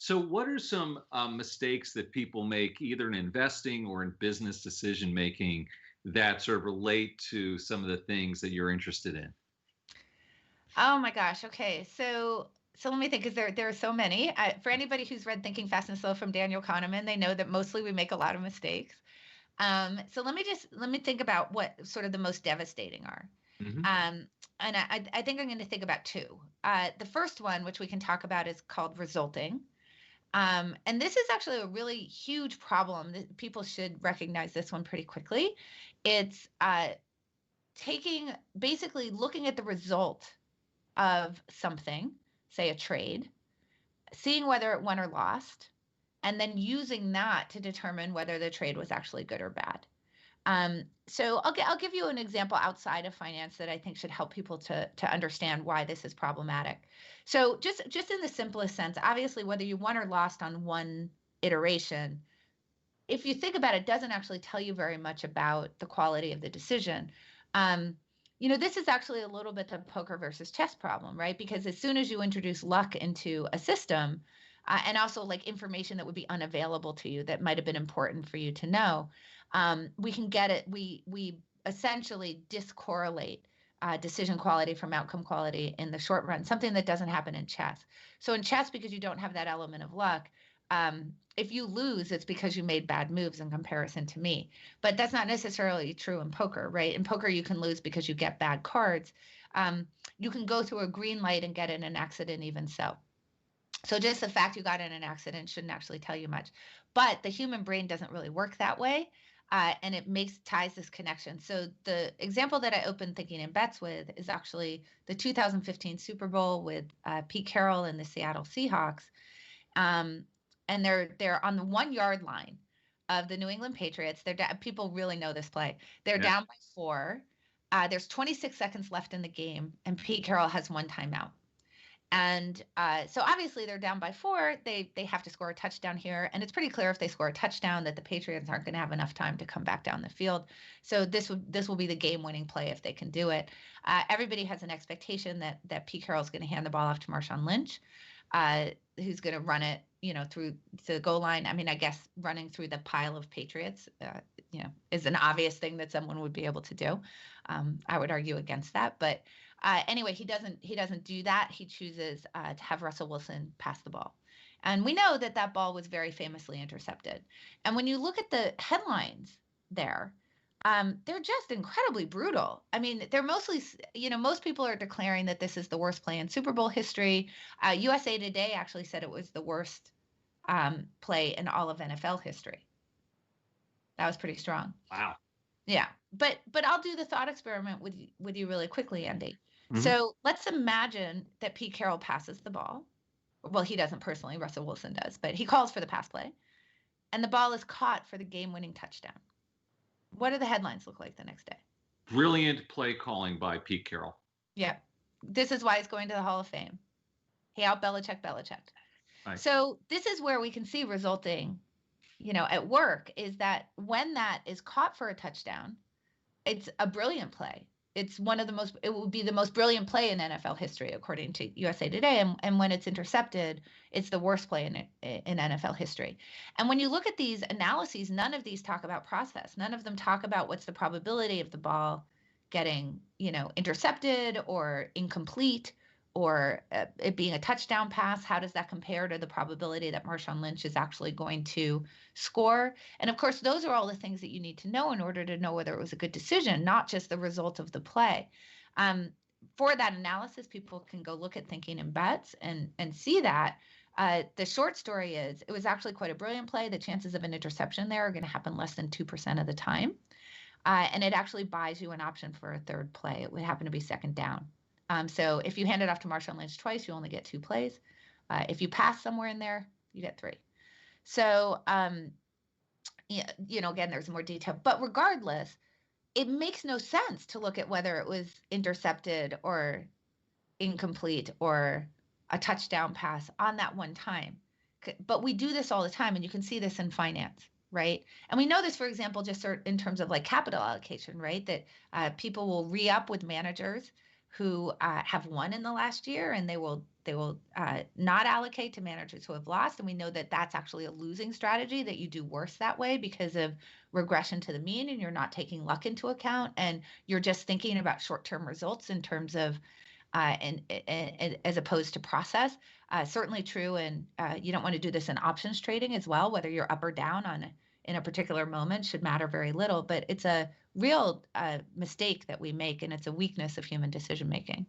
So, what are some mistakes that people make either in investing or in business decision making that sort of relate to some of the things that you're interested in? Oh my gosh. Okay. So let me think, because there are so many. For anybody who's read Thinking Fast and Slow from Daniel Kahneman, they know that mostly we make a lot of mistakes. So let me think about what sort of the most devastating are. Hmm. Um, and I think I'm going to think about two. The first one, which we can talk about, is called resulting. And this is actually a really huge problem that people should recognize this one pretty quickly. It's taking basically looking at the result of something, say a trade, seeing whether it won or lost, and then using that to determine whether the trade was actually good or bad. So I'll give you an example outside of finance that I think should help people to understand why this is problematic. So just in the simplest sense, obviously whether you won or lost on one iteration, if you think about it, doesn't actually tell you very much about the quality of the decision. Um, this is actually a little bit the poker versus chess problem, right? Because as soon as you introduce luck into a system, and also like information that would be unavailable to you that might have been important for you to know, we can get it. We essentially discorrelate decision quality from outcome quality in the short run, something that doesn't happen in chess. So in chess, because you don't have that element of luck, if you lose, it's because you made bad moves in comparison to me. But that's not necessarily true in poker, right? In poker, you can lose because you get bad cards. You can go through a green light and get in an accident, even so. So just the fact you got in an accident shouldn't actually tell you much. But the human brain doesn't really work that way. And it ties this connection. So the example that I opened thinking in bets with is actually the 2015 Super Bowl with Pete Carroll and the Seattle Seahawks. Um, and they're on the 1 yard line of the New England Patriots. People really know this play. They're Yeah. down by 4. There's 26 seconds left in the game, and Pete Carroll has one timeout. And so obviously they're down by 4. They have to score a touchdown here, and it's pretty clear if they score a touchdown that the Patriots aren't going to have enough time to come back down the field. So this will be the game-winning play if they can do it. Everybody has an expectation that Pete Carroll's going to hand the ball off to Marshawn Lynch, who's going to run it, through the goal line. I mean, I guess running through the pile of Patriots, is an obvious thing that someone would be able to do. I would argue against that, but anyway, he doesn't do that. He chooses to have Russell Wilson pass the ball, and we know that ball was very famously intercepted. And when you look at the headlines there, they're just incredibly brutal. I mean, they're mostly, most people are declaring that this is the worst play in Super Bowl history. USA Today actually said it was the worst play in all of NFL history. That was pretty strong. Wow. Yeah, but I'll do the thought experiment with you really quickly, Andy. Hmm. So let's imagine that Pete Carroll passes the ball. Well, he doesn't personally, Russell Wilson does, but he calls for the pass play, and the ball is caught for the game-winning touchdown. What do the headlines look like the next day? Brilliant play calling by Pete Carroll. Yeah, this is why he's going to the Hall of Fame. He out Belichick. Right. So this is where we can see resulting, at work, is that when that is caught for a touchdown, it's a brilliant play. It will be the most brilliant play in NFL history, according to USA Today. And when it's intercepted, it's the worst play in NFL history. And when you look at these analyses, none of these talk about process. None of them talk about what's the probability of the ball getting, intercepted or incomplete, or it being a touchdown pass. How does that compare to the probability that Marshawn Lynch is actually going to score? And of course, those are all the things that you need to know in order to know whether it was a good decision, not just the result of the play. For that analysis, people can go look at Thinking in Bets and see that. The short story is it was actually quite a brilliant play. The chances of an interception there are going to happen less than 2% of the time. And it actually buys you an option for a third play. It would happen to be second down. So if you hand it off to Marshawn Lynch twice, you only get 2 plays. If you pass somewhere in there, you get 3. So, again, there's more detail. But regardless, it makes no sense to look at whether it was intercepted or incomplete or a touchdown pass on that one time. But we do this all the time, and you can see this in finance, right? And we know this, for example, just in terms of like capital allocation, right? That people will re-up with managers who have won in the last year, and they will they will not allocate to managers who have lost. And we know that that's actually a losing strategy, that you do worse that way because of regression to the mean, and you're not taking luck into account. And you're just thinking about short-term results in terms of and as opposed to process. Certainly true. And you don't want to do this in options trading as well. Whether you're up or down in a particular moment should matter very little, but it's a real mistake that we make, and it's a weakness of human decision making.